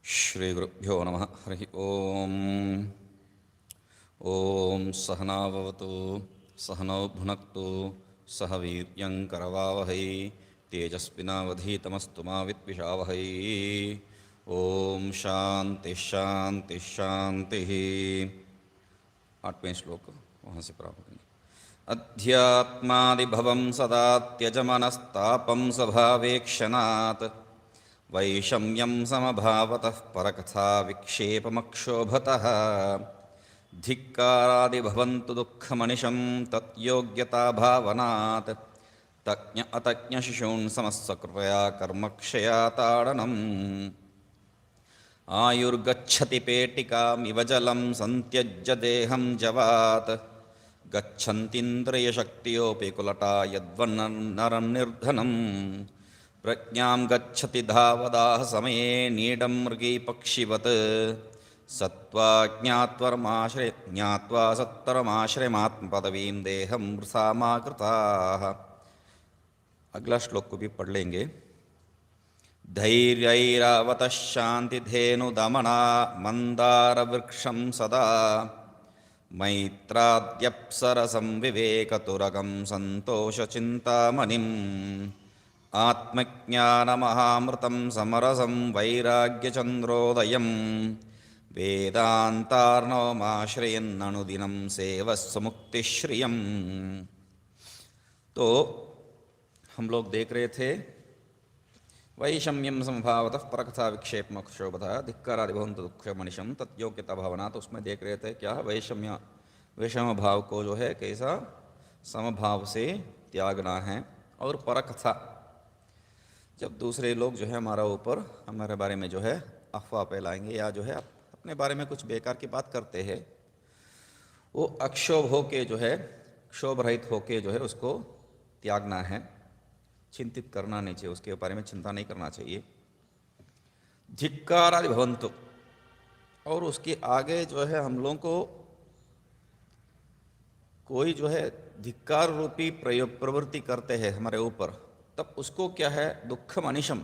श्रीगुरुभ्यो नमः। हरिः ओम्। ॐ सहनाववतु सहनौ भुनक्तु सह वीर्यङ्करवावहै तेजस्विनावधीतमस्तु मा विद्विषावहै। ॐ शान्तिः शान्तिः शान्तिः। 8वें श्लोक वहाँ से प्रारंभ करेंगे। अध्यात्मादिभवं सदा त्यजमनस्तापं स्वभावेक्षणात् वैषम्यं समभावतः परकथा विक्षेपमक्षोभतः धिक्कारादिभवन्तु दुःखमनिशं तद्योग्यताभावनात् तज्ञ अतज्ञशिशून् समस्सकृपया कर्मक्षयाताडनम् आयुर्गच्छति पेटिकामिव जलं सन्त्यज्य देहं जवात् गच्छन्तीन्द्रियशक्तियोऽपि कुलटा यद्वन्नरं निर्धनम् प्रज्ञां गच्छति धावदाह समये नीडं मृगीपक्षिवत् सत्त्वा ज्ञात्वा सत्तरमाश्रयमात्मपदवीं देहं वृथा मा कृताः। अगला श्लोक को भी पढ़ लेंगे। धैर्यैरावतः शान्तिधेनुदमना मन्दारवृक्षं सदा मैत्राद्यप्सरसं विवेकतुरगं सन्तोषचिन्तामणिम् आत्मज्ञानमहामृतं समरसं वैराग्यचन्द्रोदयं वेदान्तार्णवमाश्रयन्ननुदिनं सेवस्व मुक्तिश्रियम्। तो हम लोग देख रहे थे वैषम्यम समभावतः परकथा विक्षेपमक्षोभतः धिक्कारादिभवन्तु दुःखमनिशं तद्योग्यता भावना। तो उसमें देख रहे थे क्या वैषम्य भाव को जो है कैसा समभाव से त्यागना है। और परकथा, जब दूसरे लोग जो है हमारे बारे में जो है अफवाह फैलाएंगे या जो है अपने बारे में कुछ बेकार की बात करते हैं, वो अक्षोभ होके जो है क्षोभ रहित होके जो है उसको त्यागना है, चिंतित करना नहीं चाहिए, उसके बारे में चिंता नहीं करना चाहिए। धिक्कारादि भवन्तु, और उसके आगे जो है हम लोगों को कोई जो है धिक्कार रूपी प्रवृत्ति करते हैं हमारे ऊपर, तब उसको क्या है दुःखम अनिशम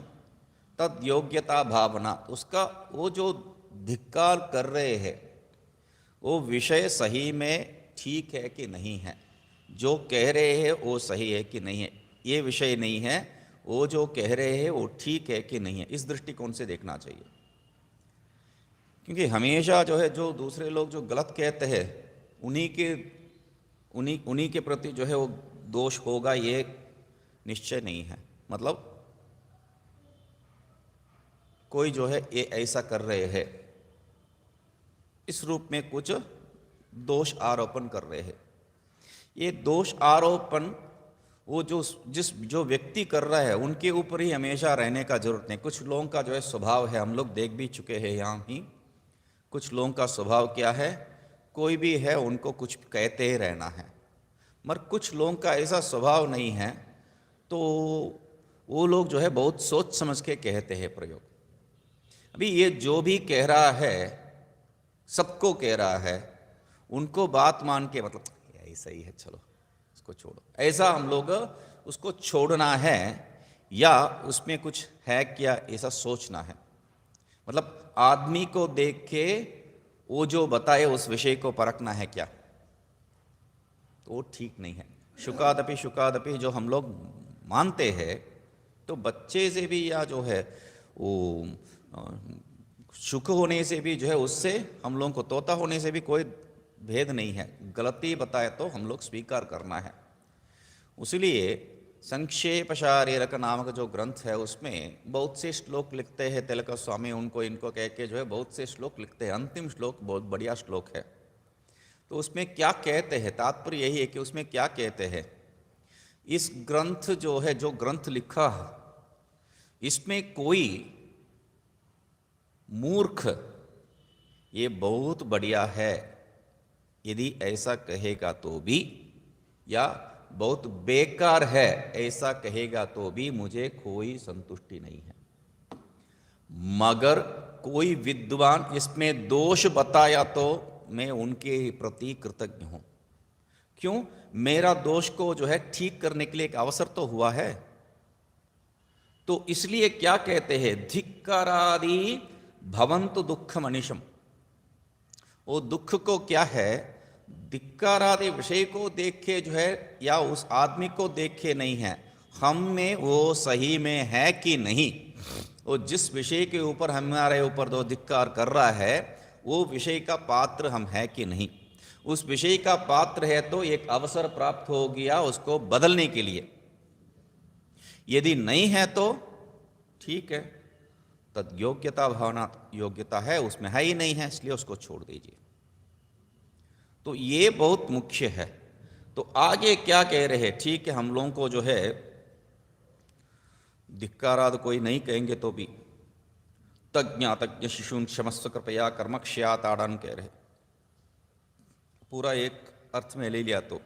तद योग्यता भावना। उसका वो जो धिक्कार कर रहे हैं वो विषय सही में ठीक है कि नहीं है, जो कह रहे हैं वो सही है कि नहीं है, ये विषय नहीं है, वो जो कह रहे हैं वो ठीक है कि नहीं है, इस दृष्टिकोण से देखना चाहिए। क्योंकि हमेशा जो है जो दूसरे लोग जो गलत कहते हैं उन्हीं के प्रति जो है वो दोष होगा, ये निश्चय नहीं है। मतलब कोई जो है ये ऐसा कर रहे हैं, इस रूप में कुछ दोष आरोपण कर रहे हैं। ये दोष आरोपण वो जो व्यक्ति कर रहा है उनके ऊपर ही हमेशा रहने का जरूरत नहीं। कुछ लोगों का जो है स्वभाव है, हम लोग देख भी चुके हैं यहाँ ही, कुछ लोगों का स्वभाव क्या है, कोई भी है उनको कुछ कहते ही रहना है। मगर कुछ लोगों का ऐसा स्वभाव नहीं है, तो वो लोग जो है बहुत सोच समझ के कहते हैं प्रयोग। अभी ये जो भी कह रहा है सबको कह रहा है, उनको बात मान के मतलब ऐसा ही है चलो इसको छोड़ो, ऐसा हम लोग उसको छोड़ना है या उसमें कुछ है क्या ऐसा सोचना है। मतलब आदमी को देख के वो जो बताए उस विषय को परखना है क्या, तो वो ठीक नहीं है। शुकादपि जो हम लोग मानते हैं, तो बच्चे से भी या जो है वो शुक होने से भी जो है उससे हम लोगों को तोता होने से भी कोई भेद नहीं है। गलती बताए तो हम लोग स्वीकार करना है। इसलिए संक्षेप शारीरक नामक जो ग्रंथ है उसमें बहुत से श्लोक लिखते हैं तिलक स्वामी, उनको इनको कह के जो है बहुत से श्लोक लिखते हैं। अंतिम श्लोक बहुत बढ़िया श्लोक है। तो उसमें क्या कहते हैं, तात्पर्य यही है कि उसमें क्या कहते हैं, इस ग्रंथ जो है जो ग्रंथ लिखा है इसमें कोई मूर्ख ये बहुत बढ़िया है यदि ऐसा कहेगा तो भी, या बहुत बेकार है ऐसा कहेगा तो भी मुझे कोई संतुष्टि नहीं है। मगर कोई विद्वान इसमें दोष बताया तो मैं उनके प्रति कृतज्ञ हूं। क्यों? मेरा दोष को जो है ठीक करने के लिए एक अवसर तो हुआ है। तो इसलिए क्या कहते हैं, धिक्कारादि भवन्तु दुःखम अनिशम, वो दुख को क्या है, धिक्कारादि विषय को देख के जो है या उस आदमी को देख के नहीं है, हम में वो सही में है कि नहीं, वो जिस विषय के ऊपर हमारे ऊपर जो धिक्कार कर रहा है वो विषय का पात्र हम है कि नहीं। उस विषय का पात्र है तो एक अवसर प्राप्त हो गया उसको बदलने के लिए, यदि नहीं है तो ठीक है, तद योग्यता भावना, योग्यता है उसमें है ही नहीं है, इसलिए उसको छोड़ दीजिए। तो ये बहुत मुख्य है। तो आगे क्या कह रहे हैं, ठीक है हम लोगों को जो है धिक्काराद कोई नहीं कहेंगे तो भी तज्ञ शिशुन क्षमस्व कृपया कर्मक्ष्याताड़न कह रहे, पूरा एक अर्थ में ले लिया तो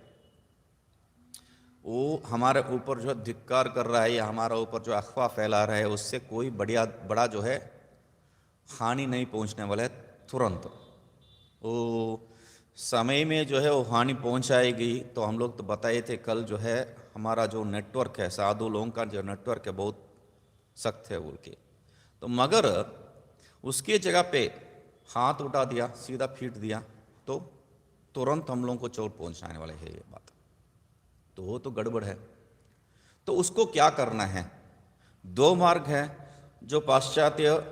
वो हमारे ऊपर जो धिक्कार कर रहा है या हमारे ऊपर जो अफवाह फैला रहा है उससे कोई बड़ा जो है हानि नहीं पहुंचने वाला है। तुरंत वो समय में जो है वो हानि पहुंचाएगी। तो हम लोग तो बताए थे कल जो है हमारा जो नेटवर्क है, साधु लोगों का जो नेटवर्क है बहुत सख्त है बोल के, तो मगर उसकी जगह पे हाथ उठा दिया, सीधा फीट दिया तो तुरंत हम लोगों को चोट पहुंचाने वाले है ये बात, तो वो तो गड़बड़ है। तो उसको क्या करना है, दो मार्ग है जो पाश्चात्य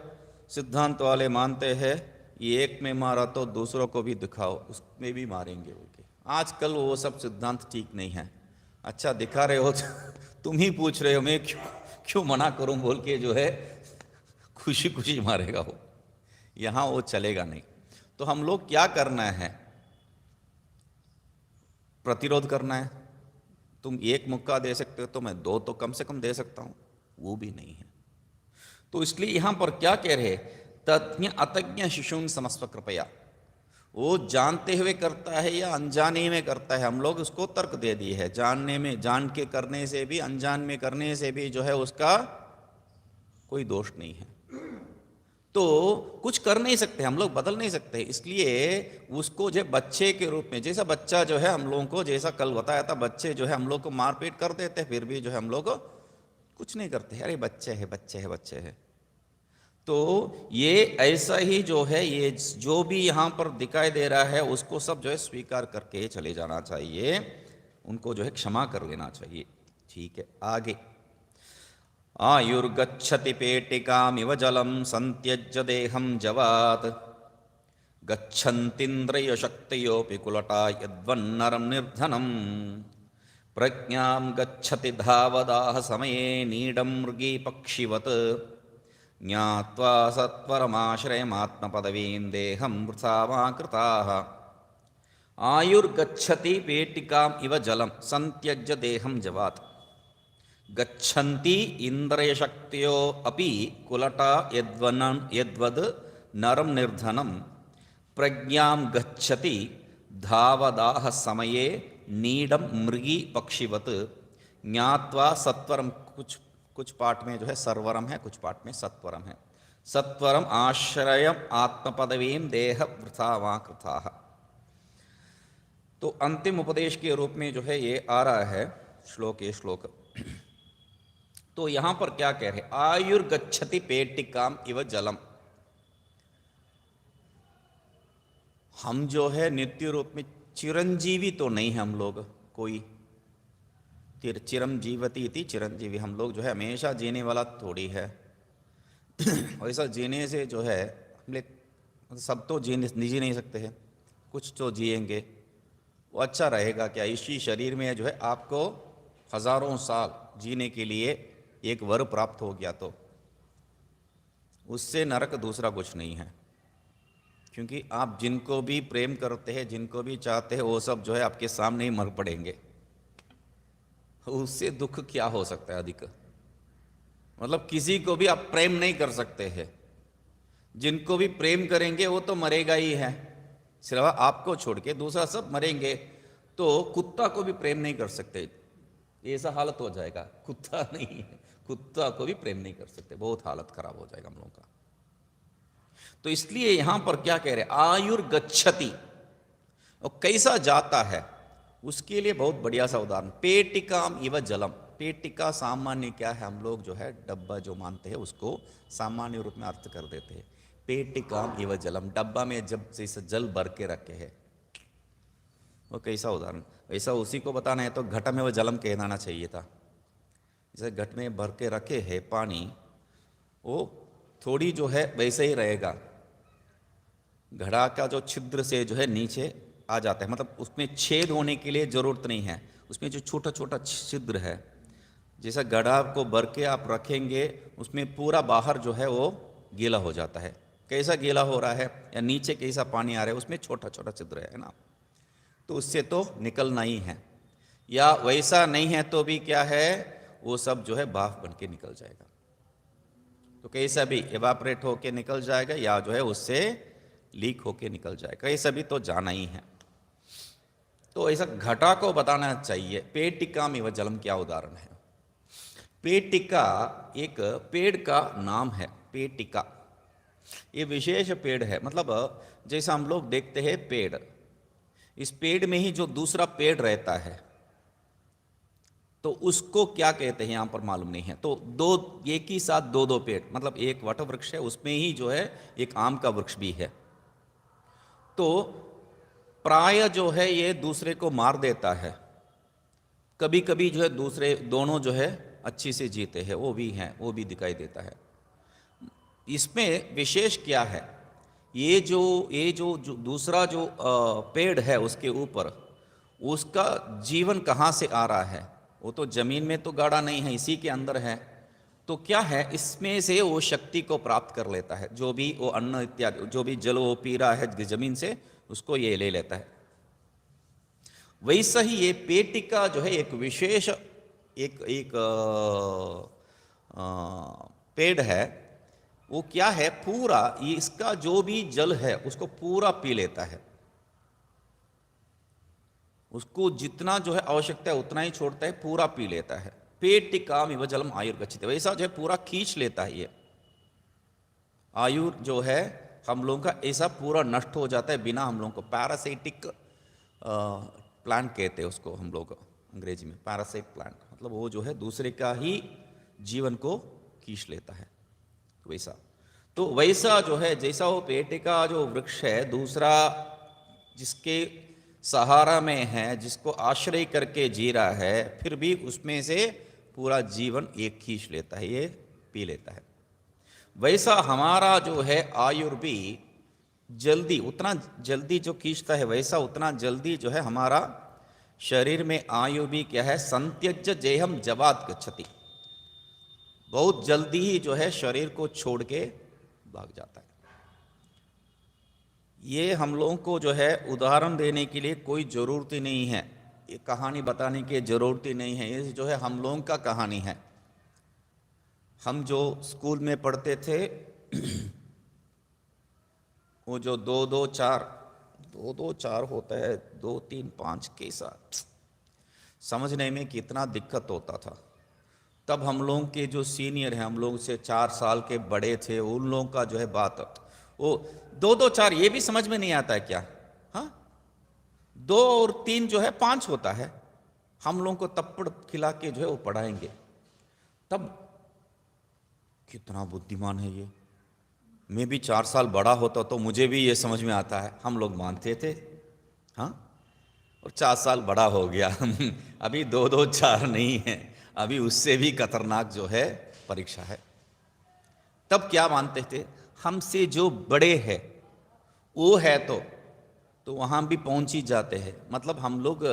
सिद्धांत वाले मानते हैं, ये एक में मारा तो दूसरों को भी दिखाओ, उसमें भी मारेंगे बोल के। आजकल वो सब सिद्धांत ठीक नहीं है। अच्छा दिखा रहे हो तो तुम ही पूछ रहे हो, मैं क्यों मना करूं बोल के जो है खुशी खुशी मारेगा वो, यहां वो चलेगा नहीं। तो हम लोग क्या करना है, प्रतिरोध करना है। तुम एक मुक्का दे सकते हो तो मैं दो तो कम से कम दे सकता हूं, वो भी नहीं है। तो इसलिए यहां पर क्या कह रहे, तज्ञ अतज्ञ शिशुन समस्व कृपया, वो जानते हुए करता है या अनजाने में करता है, हम लोग उसको तर्क दे दिए है। जानने में, जान के करने से भी, अनजान में करने से भी जो है उसका कोई दोष नहीं है। तो कुछ कर नहीं सकते हम लोग, बदल नहीं सकते, इसलिए उसको जो बच्चे के रूप में, जैसा बच्चा जो है हम लोगों को, जैसा कल बताया था, बच्चे जो है हम लोग को मारपीट कर देते हैं, फिर भी जो है हम लोग कुछ नहीं करते, अरे बच्चे है बच्चे है बच्चे है। तो ये ऐसा ही जो है, ये जो भी यहाँ पर दिखाई दे रहा है उसको सब जो है स्वीकार करके चले जाना चाहिए, उनको जो है क्षमा कर लेना चाहिए। ठीक है, आगे आयुर्गच्छति पेटिकामिव जलं संत्यज्य देहं जवात् गच्छन्तीन्द्रियशक्तयोऽपि कुलटा यद्वन्नरं निर्धनं प्रज्ञां गच्छति धावदाह समये नीडं मृगी पक्षिवत् ज्ञात्वा सत्वरमाश्रयमात्मपदवीं देहं वृथा मा कृताः। आयुर्गच्छति पेटिकाम् इव जलं संत्यज्य देहं जवात् गच्छन्ति इंद्रियशक्तियो अपि कुलटा यद्वद नरम निर्धनम प्रज्ञां गच्छति धावदाह समये नीडम मृगी पक्षिवत ज्ञात्वा सत्वरम, कुछ पाठ में जो है सर्वरम है, कुछ पाठ में सत्वरम है, सत्वरम आश्रयम आत्मपदवीं देह वृथा वा कृताः। तो अंतिम उपदेश के रूप में जो है ये आ रहा है श्लोक, ये श्लोक। तो यहां पर क्या कह रहे, आयुर्गच्छति पेटिकाम इव जलम, हम जो है नित्य रूप में चिरंजीवी तो नहीं है हम लोग, कोई चिरम जीवती इति चिरंजीवी, हम लोग जो है हमेशा जीने वाला थोड़ी है। ऐसा जीने से जो है हम लोग सब तो जी नहीं सकते हैं, कुछ तो जिएंगे, वो अच्छा रहेगा क्या। इसी शरीर में जो है आपको हजारों साल जीने के लिए एक वर प्राप्त हो गया तो उससे नरक दूसरा कुछ नहीं है, क्योंकि आप जिनको भी प्रेम करते हैं, जिनको भी चाहते हैं, वो सब जो है आपके सामने ही मर पड़ेंगे। उससे दुख क्या हो सकता है अधिक, मतलब किसी को भी आप प्रेम नहीं कर सकते हैं, जिनको भी प्रेम करेंगे वो तो मरेगा ही है, सिर्फ आपको छोड़ के दूसरा सब मरेंगे। तो कुत्ता को भी प्रेम नहीं कर सकते, ऐसा हालत हो जाएगा। कुत्ता नहीं है, कुत्ता को भी प्रेम नहीं कर सकते, बहुत हालत खराब हो जाएगा हम लोगों का। तो इसलिए यहां पर क्या कह रहे, आयुर्गच्छति, और कैसा जाता है उसके लिए बहुत बढ़िया सा उदाहरण, पेटिकाम इव जलम। पेटिका सामान्य क्या है, हम लोग जो है डब्बा जो मानते हैं उसको सामान्य रूप में अर्थ कर देते हैं। पेटिकाम इव जलम, डब्बा में जब जैसे जल भर के रखे है, वो कैसा उदाहरण, ऐसा उसी को बताना है तो घट में वो जलम कहना चाहिए था। जैसे घट में भर के रखे है पानी, वो थोड़ी जो है वैसे ही रहेगा, घड़ा का जो छिद्र से जो है नीचे आ जाता है, मतलब उसमें छेद होने के लिए ज़रूरत नहीं है, उसमें जो छोटा छोटा छिद्र है, जैसा घड़ा को भर के आप रखेंगे उसमें पूरा बाहर जो है वो गीला हो जाता है। कैसा गीला हो रहा है या नीचे कैसा पानी आ रहा है, उसमें छोटा छोटा छिद्र है ना, तो उससे तो निकलना ही है। या वैसा नहीं है तो भी क्या है, वो सब जो है भाप बन के निकल जाएगा, तो कैसा भी एवापरेट होके निकल जाएगा या जो है उससे लीक होके निकल जाएगा, कैसा भी तो जाना ही है। तो ऐसा घटा को बताना चाहिए। पेटिका में वह जलम क्या उदाहरण है। पेटिका एक पेड़ का नाम है। पेटिका ये विशेष पेड़ है, मतलब जैसा हम लोग देखते हैं पेड़, इस पेड़ में ही जो दूसरा पेड़ रहता है तो उसको क्या कहते हैं यहां पर मालूम नहीं है। तो दो एक ही साथ दो दो पेड़, मतलब एक वट वृक्ष है उसमें ही जो है एक आम का वृक्ष भी है, तो प्राय जो है ये दूसरे को मार देता है। कभी कभी जो है दूसरे दोनों जो है अच्छी से जीते हैं, वो भी हैं, वो भी दिखाई देता है। इसमें विशेष क्या है, ये जो दूसरा जो पेड़ है उसके ऊपर, उसका जीवन कहाँ से आ रहा है, वो तो जमीन में तो गाड़ा नहीं है, इसी के अंदर है, तो क्या है इसमें से वो शक्ति को प्राप्त कर लेता है, जो भी वो अन्न इत्यादि जो भी जल वो पी रहा है जमीन से, उसको ये ले लेता है। वैसा ही ये पेटिका जो है एक विशेष एक एक पेड़ है, वो क्या है पूरा ये इसका जो भी जल है उसको पूरा पी लेता है, उसको जितना जो है आवश्यकता है उतना ही छोड़ता है, पूरा पी लेता है। पेटिका इव जलम आयुर्गच्छति, वैसा जो है पूरा खींच लेता है ये आयुर जो है हम लोगों का, ऐसा पूरा नष्ट हो जाता है बिना हम लोगों को। पैरासाइटिक प्लांट कहते हैं उसको हम लोग अंग्रेजी में, पैरासाइट प्लांट, मतलब वो जो है दूसरे का ही जीवन को खींच लेता है। वैसा तो वैसा जो है जैसा वो पेटिका जो वृक्ष है दूसरा जिसके सहारा में है, जिसको आश्रय करके जी रहा है, फिर भी उसमें से पूरा जीवन एक खींच लेता है, ये पी लेता है। वैसा हमारा जो है आयुर भी जल्दी, उतना जल्दी जो खींचता है वैसा उतना जल्दी जो है हमारा शरीर में आयु भी क्या है, संत्यज्य जेहम जवात गच्छति, बहुत जल्दी ही जो है शरीर को छोड़ के भाग जाता है। ये हम लोगों को जो है उदाहरण देने के लिए कोई ज़रूरत ही नहीं है, ये कहानी बताने की ज़रूरत ही नहीं है, ये जो है हम लोगों का कहानी है। हम जो स्कूल में पढ़ते थे वो जो दो दो चार होता है, 2 3 5 के साथ समझने में कितना दिक्कत होता था। तब हम लोगों के जो सीनियर हैं, हम लोग से 4 साल के बड़े थे, उन लोगों का जो है बात, वो 2 2 4 ये भी समझ में नहीं आता है क्या, हाँ 2 और 3 जो है 5 होता है, हम लोगों को तप्पड़ खिला के जो है वो पढ़ाएंगे। तब कितना बुद्धिमान है ये, मैं भी 4 साल बड़ा होता तो मुझे भी ये समझ में आता है, हम लोग मानते थे, हाँ और 4 साल बड़ा हो गया अभी 2 2 4 नहीं है, अभी उससे भी खतरनाक जो है परीक्षा है। तब क्या मानते थे, हमसे जो बड़े हैं वो है तो वहाँ भी पहुँच ही जाते हैं। मतलब हम लोग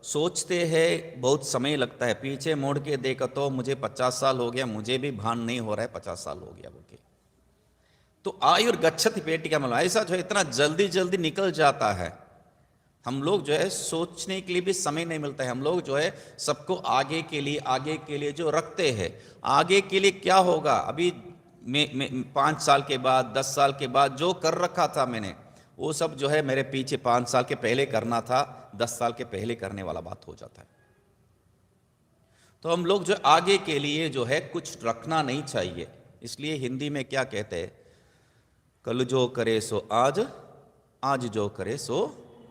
सोचते हैं बहुत समय लगता है, पीछे मोड़ के देखा तो मुझे 50 साल हो गया, मुझे भी भान नहीं हो रहा है 50 साल हो गया बोल के। तो आयुर्गच्छति पेटिका मतलब ऐसा जो है इतना जल्दी जल्दी निकल जाता है, हम लोग जो है सोचने के लिए भी समय नहीं मिलता है। हम लोग जो है सबको आगे के लिए जो रखते हैं, आगे के लिए क्या होगा, अभी मैं 5 साल के बाद 10 साल के बाद जो कर रखा था मैंने, वो सब जो है मेरे पीछे 5 साल के पहले करना था, 10 साल के पहले करने वाला बात हो जाता है। तो हम लोग जो आगे के लिए जो है कुछ रखना नहीं चाहिए। इसलिए हिंदी में क्या कहते हैं, कल जो करे सो आज, आज जो करे सो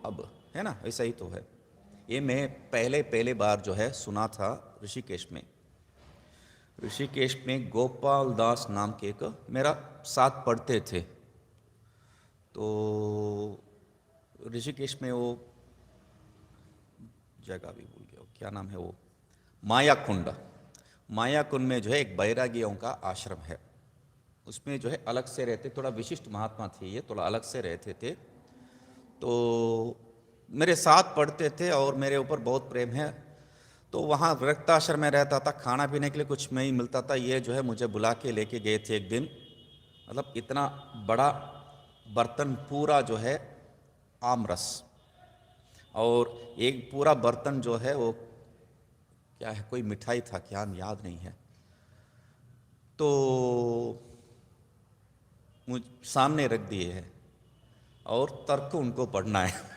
अब, है ना, ऐसा ही तो है। ये मैं पहले बार जो है सुना था ऋषिकेश में गोपाल दास नाम के एक मेरा साथ पढ़ते थे, तो ऋषिकेश में वो जगह भी भूल गया, क्या नाम है वो, मायाकुंड। मायाकुंड में जो है एक बैरागियों का आश्रम है, उसमें जो है अलग से रहते, थोड़ा विशिष्ट महात्मा थे ये, थोड़ा अलग से रहते थे। तो मेरे साथ पढ़ते थे और मेरे ऊपर बहुत प्रेम है। तो वहाँ वृत्ताश्रम में रहता था, खाना पीने के लिए कुछ नहीं मिलता था। ये जो है मुझे बुला के लेके गए थे एक दिन। मतलब इतना बड़ा बर्तन पूरा जो है आम रस, और एक पूरा बर्तन जो है वो क्या है, कोई मिठाई था, क्या याद नहीं है। तो मुझ सामने रख दिए हैं और तर्क उनको पढ़ना है।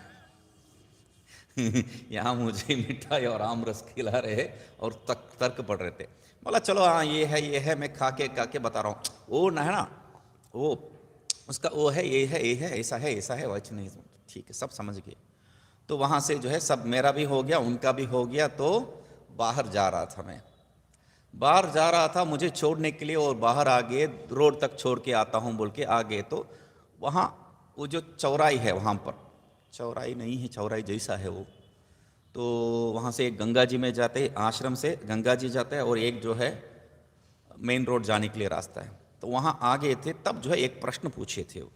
यहाँ मुझे मिठाई और आम रस खिला रहे और तर्क पढ़ रहे थे। बोला चलो हाँ ये है, मैं खा के बता रहा हूँ। वो ना है ना, वो उसका वो है, ये है, ऐसा है वैसे नहीं। ठीक है, सब समझ गए। तो वहाँ से जो है सब मेरा भी हो गया, उनका भी हो गया। तो बाहर जा रहा था मैं, बाहर जा रहा था मुझे छोड़ने के लिए, और बाहर आ गए, रोड तक छोड़ के आता हूँ बोल के आ गए। तो वहाँ वो जो चौराई है, वहाँ पर चौराई नहीं है, चौराई जैसा है वो। तो वहाँ से एक गंगा जी में जाते, आश्रम से गंगा जी जाता है, और एक जो है मेन रोड जाने के लिए रास्ता है। तो वहाँ आ गए थे, तब जो है एक प्रश्न पूछे थे वो।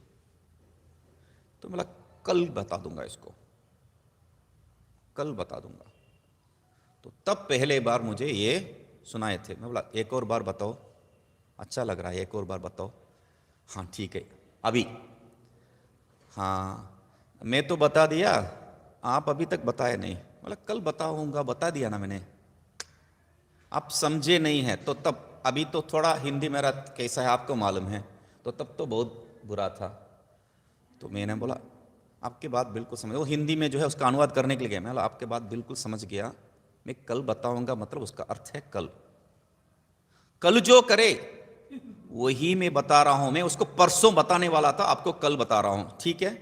तो बोला कल बता दूंगा इसको, कल बता दूंगा। तो तब पहले बार मुझे ये सुनाए थे। मैं बोला एक और बार बताओ, अच्छा लग रहा है, एक और बार बताओ। हाँ ठीक है अभी, हाँ मैं तो बता दिया, आप अभी तक बताए नहीं। बोला कल बताऊंगा, बता दिया ना मैंने, आप समझे नहीं है। तो तब अभी तो थोड़ा हिंदी मेरा कैसा है आपको मालूम है, तो तब तो बहुत बुरा था। तो मैंने बोला आपकी बात बिल्कुल समझ, वो हिंदी में जो है उसका अनुवाद करने के लिए गया। मैं बोला आपकी बात बिल्कुल समझ गया, मैं कल बताऊंगा, मतलब उसका अर्थ है कल। कल जो करे वही मैं बता रहा हूं। मैं उसको परसों बताने वाला था, आपको कल बता रहा हूं, ठीक है।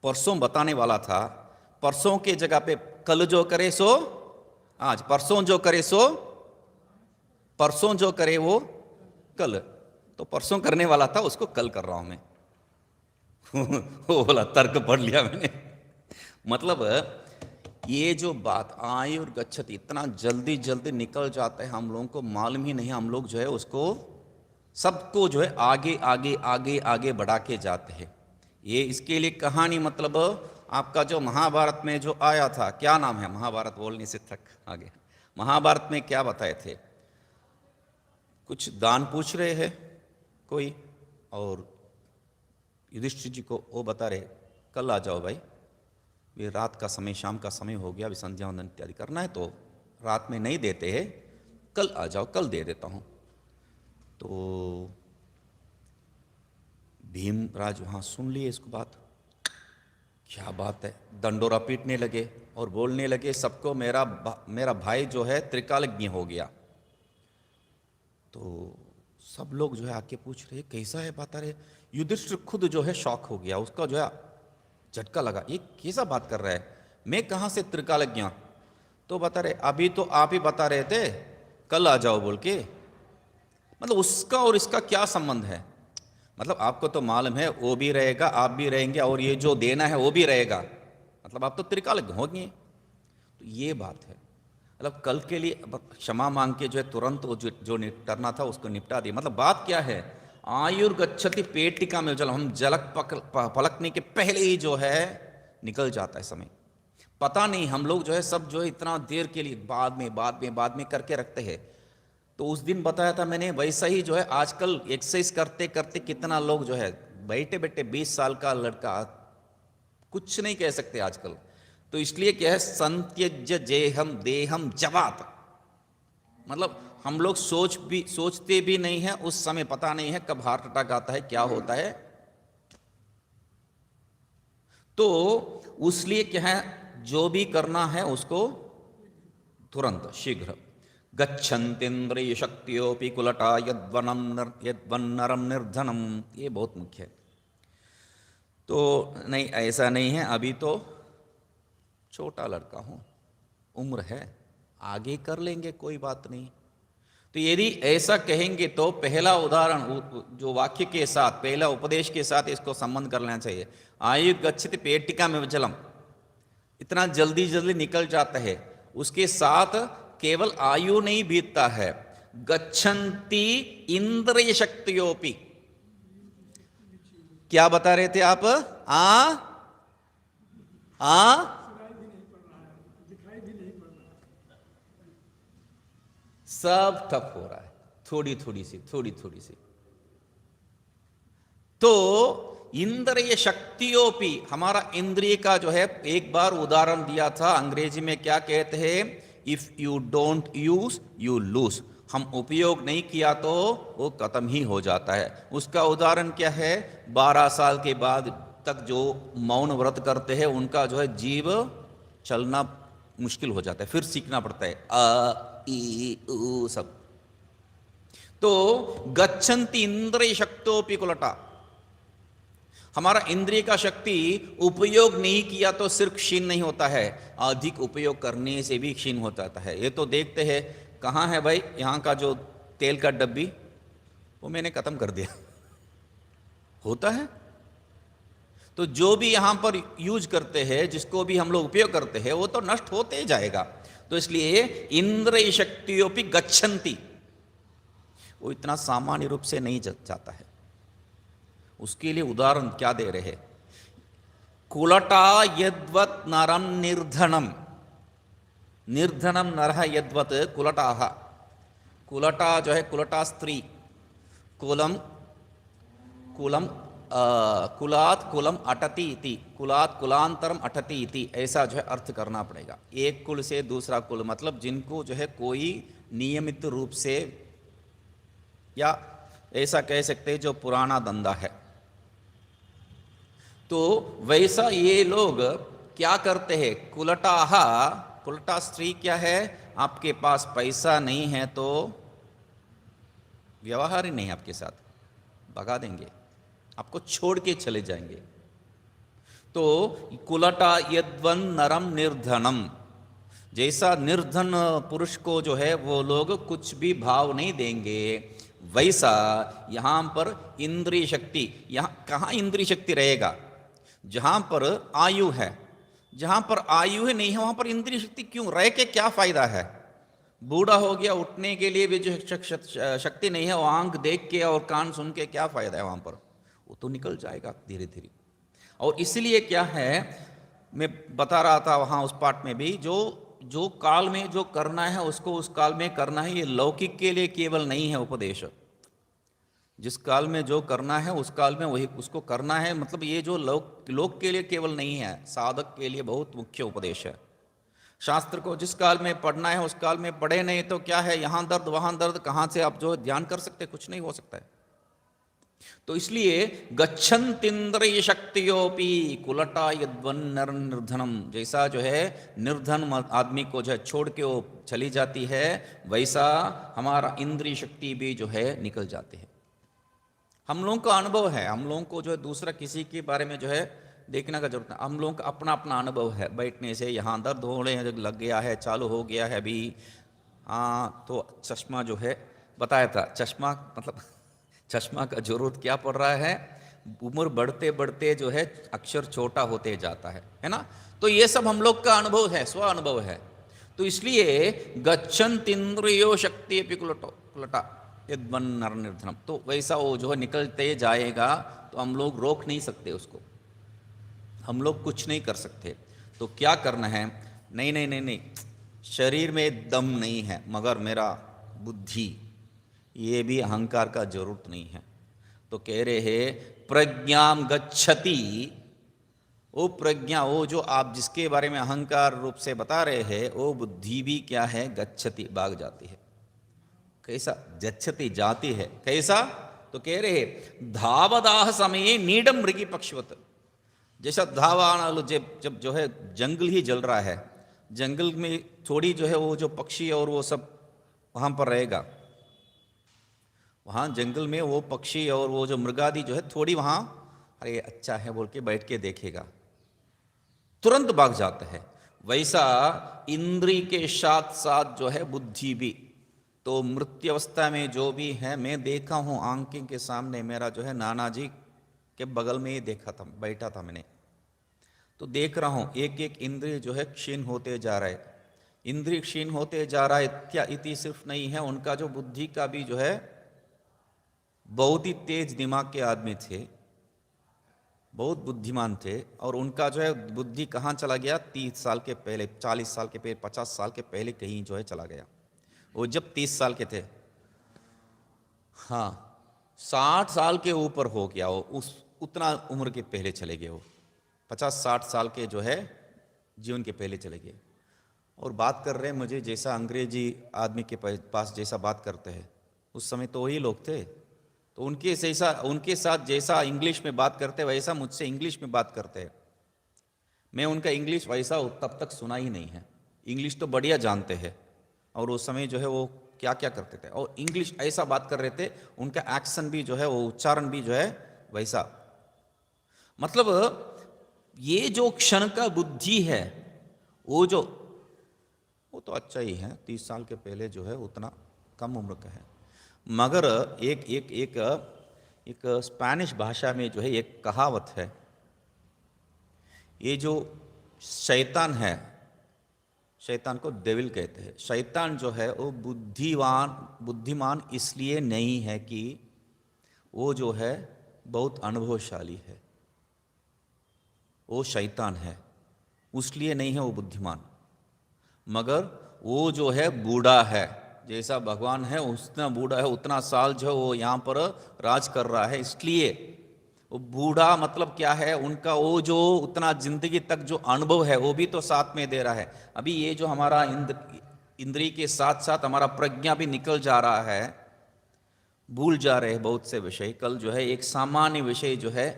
परसों बताने वाला था, परसों के जगह पे कल जो करे सो आज, परसों जो करे सो परसों जो करे वो कल। तो परसों करने वाला था, उसको कल कर रहा हूं मैं। वो बोला तर्क पढ़ लिया मैंने। मतलब ये जो बात आयुर्गच्छति इतना जल्दी जल्दी निकल जाता है, हम लोगों को मालूम ही नहीं। हम लोग जो है उसको सबको जो है आगे आगे आगे आगे बढ़ा के जाते हैं। ये इसके लिए कहानी, मतलब आपका जो महाभारत में जो आया था, क्या नाम है, महाभारत बोलने से थक आगे, महाभारत में क्या बताए थे, कुछ दान पूछ रहे हैं कोई, और युधिष्ठिर जी को वो बता रहे कल आ जाओ भाई, ये रात का समय, शाम का समय हो गया, अभी संध्या वंदन इत्यादि करना है, तो रात में नहीं देते हैं, कल आ जाओ, कल दे देता हूँ। तो भीमराज वहाँ सुन लिए इसको बात, क्या बात है, दंडोरा पीटने लगे और बोलने लगे सबको मेरा भाई जो है त्रिकालज्ञ हो गया। तो सब लोग जो है आके पूछ रहे कैसा है, बता रहे। युधिष्ठिर खुद जो है शॉक हो गया, उसका जो है झटका लगा, ये कैसा बात कर रहा है, मैं कहाँ से त्रिकालज्ञ। तो बता रहे अभी तो आप ही बता रहे थे कल आ जाओ बोल के, मतलब उसका और इसका क्या संबंध है। मतलब आपको तो मालूम है वो भी रहेगा, आप भी रहेंगे, और ये जो देना है वो भी रहेगा, मतलब आप तो त्रिकालज्ञ होंगे। तो ये बात है, मतलब कल के लिए क्षमा मांग के जो है तुरंत जो निपटना था उसको निपटा दिया। मतलब बात क्या है, आयुर्गच्छति पेटिका में जल, हम जलक पलकने के पहले ही जो है निकल जाता है समय, पता नहीं। हम लोग जो है सब जो है इतना देर के लिए बाद में करके रखते हैं। तो उस दिन बताया था मैंने, वैसा ही जो है आजकल एक्सरसाइज करते करते कितना लोग जो है बैठे बैठे 20 साल का लड़का कुछ नहीं कह सकते आजकल। तो इसलिए क्या है, संत्यज्य जेहम देहम जवात, मतलब हम लोग सोचते भी नहीं है, उस समय पता नहीं है कब हार्ट अटैक आता है, क्या होता है। तो उसलिए क्या है, जो भी करना है उसको तुरंत शीघ्र। गच्छन्तीन्द्रिय शक्तियोपि कुलटा यद्वन्नरम निर्धनम, ये बहुत मुख्य है। तो नहीं, ऐसा नहीं है, अभी तो छोटा लड़का हूं, उम्र है, आगे कर लेंगे, कोई बात नहीं। तो यदि ऐसा कहेंगे तो पहला उदाहरण जो वाक्य के साथ, पहला उपदेश के साथ इसको संबंध कर लेना चाहिए। आयु गच्छति पेटिका में जलम, इतना जल्दी जल्दी निकल जाता है, उसके साथ केवल आयु नहीं बीतता है, गच्छन्ति इंद्रिय शक्तियोपि। क्या बता रहे थे आप? सब ठप हो रहा है, थोड़ी थोड़ी सी। तो इंद्रिय शक्तियों भी, हमारा इंद्रिय का जो है, एक बार उदाहरण दिया था, अंग्रेजी में क्या कहते हैं? If you don't use you lose. हम उपयोग नहीं किया तो वो खत्म ही हो जाता है। उसका उदाहरण क्या है? 12 साल के बाद तक जो मौन व्रत करते हैं उनका जो है जीव चलना मुश्किल हो जाता है, फिर सीखना पड़ता है अ ई उ सब। तो गच्छन्ति इंद्रिय शक्तोपि कुलटा, हमारा इंद्रिय का शक्ति उपयोग नहीं किया तो सिर्फ क्षीण नहीं होता है, अधिक उपयोग करने से भी क्षीण हो जाता है। ये तो देखते हैं, कहाँ है भाई यहाँ का जो तेल का डब्बी, वो मैंने खत्म कर दिया, होता है। तो जो भी यहाँ पर यूज करते हैं, जिसको भी हम लोग उपयोग करते हैं, वो तो नष्ट होते ही जाएगा। तो इसलिए इंद्रिय शक्तियों भी गच्छन्ति, वो इतना सामान्य रूप से नहीं जाता है। उसके लिए उदाहरण क्या दे रहे हैं? कुलटा यद्वत् नरम निर्धनम, निर्धनम नरः यद्वत् कुलटाः, कुलटा जो है, कुलटा स्त्री, कुलम कुलम कुलात कुलम अटति इति, कुलात कुलांतरम अटति इति, ऐसा जो है अर्थ करना पड़ेगा। एक कुल से दूसरा कुल, मतलब जिनको जो है कोई नियमित रूप से, या ऐसा कह सकते हैं जो पुराना धंधा है, तो वैसा ये लोग क्या करते हैं? कुलटाः, कुलटा स्त्री क्या है? आपके पास पैसा नहीं है तो व्यवहार ही नहीं आपके साथ, भगा देंगे, आपको छोड़ के चले जाएंगे। तो कुलटा यद्वन नरम निर्धनम, जैसा निर्धन पुरुष को जो है वो लोग कुछ भी भाव नहीं देंगे, वैसा यहां पर इंद्रिय शक्ति, यहां कहां इंद्रिय शक्ति रहेगा? जहां पर आयु है, जहां पर आयु ही नहीं है वहां पर इंद्रिय शक्ति क्यों रह के क्या फायदा है? बूढ़ा हो गया, उठने के लिए भी जो शक्ति नहीं है, वो आंख देख के और कान सुन के क्या फायदा है? वहां पर वो तो निकल जाएगा धीरे धीरे। और इसलिए क्या है, मैं बता रहा था वहां उस पाठ में भी, जो काल में जो करना है उसको उस काल में करना है। ये लौकिक के लिए केवल नहीं है उपदेश, जिस काल में जो करना है उस काल में वही उसको करना है। मतलब ये जो लोक के लिए केवल नहीं है, साधक के लिए बहुत मुख्य उपदेश है। शास्त्र को जिस काल में पढ़ना है उस काल में पढ़े, नहीं तो क्या है, यहाँ दर्द वहाँ दर्द, कहाँ से आप जो ध्यान कर सकते, कुछ नहीं हो सकता है। तो इसलिए गच्छन्तीन्द्रिय शक्तियोपि कुलटा यद्वन नर निर्धनम, जैसा जो है निर्धन आदमी को जो है छोड़ के वो चली जाती है, वैसा हमारा इंद्रिय शक्ति भी जो है निकल जाती है। हम लोगों का अनुभव है, हम लोगों को जो है दूसरा किसी के बारे में जो है देखने का जरूरत नहीं, हम लोगों का अपना अपना अनुभव है। बैठने से यहाँ दर्द होने लग गया है, चालू हो गया है अभी। हाँ, तो चश्मा जो है बताया था, चश्मा मतलब चश्मा का जरूरत क्या पड़ रहा है? उम्र बढ़ते बढ़ते जो है अक्षर छोटा होते जाता है ना। तो ये सब हम लोग का अनुभव है, स्व अनुभव है। तो इसलिए गच्छन्तीन्द्रियो शक्ति अपि कुलटा यद्वन नर निर्धनम, तो वैसा वो जो है निकलते जाएगा, तो हम लोग रोक नहीं सकते उसको, हम लोग कुछ नहीं कर सकते। तो क्या करना है? नहीं नहीं नहीं नहीं, शरीर में दम नहीं है, मगर मेरा बुद्धि, ये भी अहंकार का जरूरत नहीं है। तो कह रहे हैं प्रज्ञाम गच्छति, वो प्रज्ञा, वो जो आप जिसके बारे में अहंकार रूप से बता रहे हैं, वो बुद्धि भी क्या है? गच्छति, भाग जाती है। कैसा? गच्छति, जाती है। कैसा? तो कह रहे हैं धावदाह समय नीडम मृगी पक्षवत, जैसा धावाना, जब जो है जंगल ही जल रहा है, जंगल में थोड़ी जो है वो जो पक्षी और वो सब वहाँ पर रहेगा, वहाँ जंगल में वो पक्षी और वो जो मृगादि जो है थोड़ी वहाँ, अरे अच्छा है बोल के बैठ के देखेगा, तुरंत भाग जाता है। वैसा इंद्री के साथ साथ जो है बुद्धि भी, तो मृत्यु अवस्था में जो भी है, मैं देखा हूँ आंखें के सामने, मेरा जो है नाना जी के बगल में ही देखा था, बैठा था मैंने, तो देख रहा हूँ एक एक इंद्रिय जो है क्षीण होते जा रहा है। इंद्रिय क्षीण होते जा रहा है, क्या इति सिर्फ नहीं है, उनका जो बुद्धि का भी जो है बहुत ही तेज दिमाग के आदमी थे, बहुत बुद्धिमान थे, और उनका जो है बुद्धि कहाँ चला गया, 30 साल के पहले, 40 साल के पहले, 50 साल के पहले कहीं जो है चला गया। वो जब 30 साल के थे, हाँ 60 साल के ऊपर हो गया वो, उस उतना उम्र के पहले चले गए वो, 50-60 साल के जो है जीवन के पहले चले गए। और बात कर रहे हैं मुझे जैसा अंग्रेजी आदमी के पास जैसा बात करते हैं, उस समय तो वही लोग थे, तो उनके साथ जैसा इंग्लिश में बात करते वैसा मुझसे इंग्लिश में बात करते हैं। मैं उनका इंग्लिश वैसा तब तक सुना ही नहीं है, इंग्लिश तो बढ़िया जानते हैं, और उस समय जो है वो क्या क्या करते थे, और इंग्लिश ऐसा बात कर रहे थे, उनका एक्शन भी जो है वो उच्चारण भी जो है वैसा। मतलब ये जो क्षण का बुद्धि है, वो तो अच्छा ही है, 30 साल के पहले जो है उतना कम उम्र का है, मगर एक एक एक एक स्पेनिश भाषा में जो है एक कहावत है, ये जो शैतान है, शैतान को डेविल कहते हैं, शैतान जो है वो बुद्धिमान इसलिए नहीं है कि वो जो है बहुत अनुभवशाली है, वो शैतान है उसलिए नहीं है वो बुद्धिमान, मगर वो जो है बूढ़ा है, जैसा भगवान है उतना बूढ़ा है, उतना साल जो वो यहाँ पर राज कर रहा है, इसलिए वो बूढ़ा मतलब क्या है, उनका वो जो उतना जिंदगी तक जो अनुभव है वो भी तो साथ में दे रहा है। अभी ये जो हमारा इंद्रिय के साथ साथ हमारा प्रज्ञा भी निकल जा रहा है, भूल जा रहे हैं बहुत से विषय। कल जो है एक सामान्य विषय जो है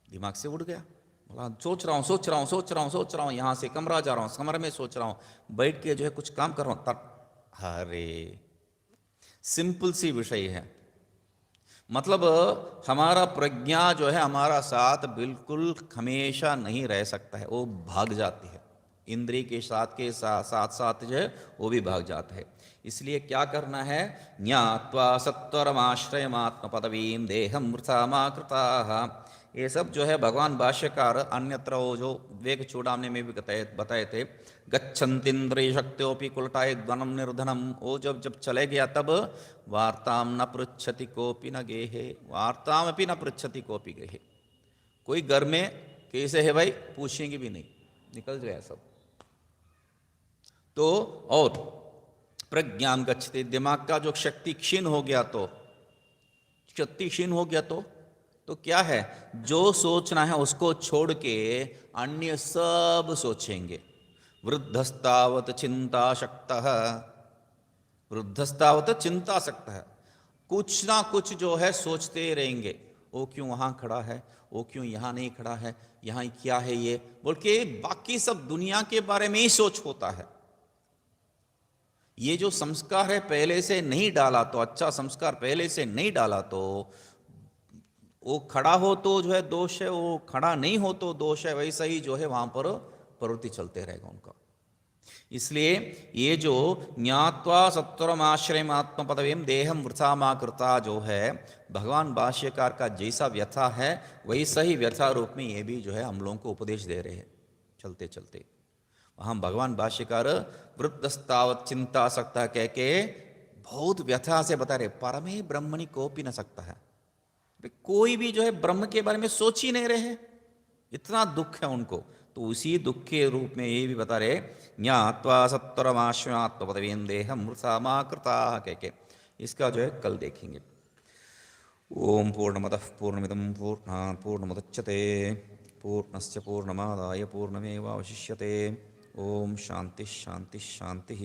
दिमाग से उड़ गया, बोला सोच रहा हूँ, यहाँ से कमरा जा रहा हूँ, कमरे में सोच रहा हूँ, बैठ के जो है कुछ काम कर रहा हूँ, तब अरे सिंपल सी विषय है, मतलब हमारा प्रज्ञा जो है हमारा साथ बिल्कुल हमेशा नहीं रह सकता है, वो भाग जाती है, इंद्रिय के साथ साथ जो है वो भी भाग जाता है। इसलिए क्या करना है, ज्ञात्वा सत्वरमाश्रयमात्म पदवीं देहम वृथा मा कृताः, ये सब जो है भगवान भाष्यकार अन्यत्र वो जो वेग चूड़ामणि में भी बताए थे, गच्छन्तीन्द्रिय शक्त्योपि कुलटाय ध्वनम निर्धनम, वो जब चले गया तब वार्ताम न पृच्छति कोपि न गेहे, वार्ताम अपि न पृच्छति कोपि गेहे, कोई घर में कैसे है भाई पूछेंगे भी नहीं, निकल गया सब। तो और प्रज्ञान गच्छति, दिमाग का जो शक्ति क्षीण हो गया, तो शक्ति क्षीण हो गया तो क्या है, जो सोचना है उसको छोड़ के अन्य सब सोचेंगे। वृद्धस्तावत चिंता शक्तः, वृद्धस्तावत चिंता शक्तः, कुछ ना कुछ जो है सोचते रहेंगे, वो क्यों वहां खड़ा है, वो क्यों यहाँ नहीं खड़ा है, यहाँ क्या है ये बोल के बाकी सब दुनिया के बारे में ही सोच होता है। ये जो संस्कार है पहले से नहीं डाला, तो अच्छा संस्कार पहले से नहीं डाला, तो वो खड़ा हो तो जो है दोष है, वो खड़ा नहीं हो तो दोष है, वैसा ही जो है वहां पर प्रवृत्ति चलते रहेगा उनका। इसलिए ये जो ज्ञात्वा सत्वरम आश्रयम आत्म पदवीम देहम वृथा मा कृता जो है भगवान भाष्यकार का जैसा व्यथा है, वैसा ही व्यथा रूप में ये भी जो है हम लोगों को उपदेश दे रहे हैं चलते चलते। हम भगवान भाष्यकार वृद्धस्तावत चिंता सकता कह के बहुत व्यथा से बता रहे, परमे ब्रह्मणि कोपी न सकता है, कोई भी जो है ब्रह्म के बारे में सोच ही नहीं रहे, इतना दुख है उनको। तो उसी दुख के रूप में ये भी बता रहे, ज्ञात्वा सत्वरमाश्रयात्म पदवीं देहम वृथा मा कृताः कह के, इसका जो है कल देखेंगे। ओम पूर्णमदः पूर्णमिदं पूर्णात् पूर्णमुदच्यते पूर्णस्य पूर्णमादाय पूर्णमेवावशिष्यते। ओम शांति शांति शांति।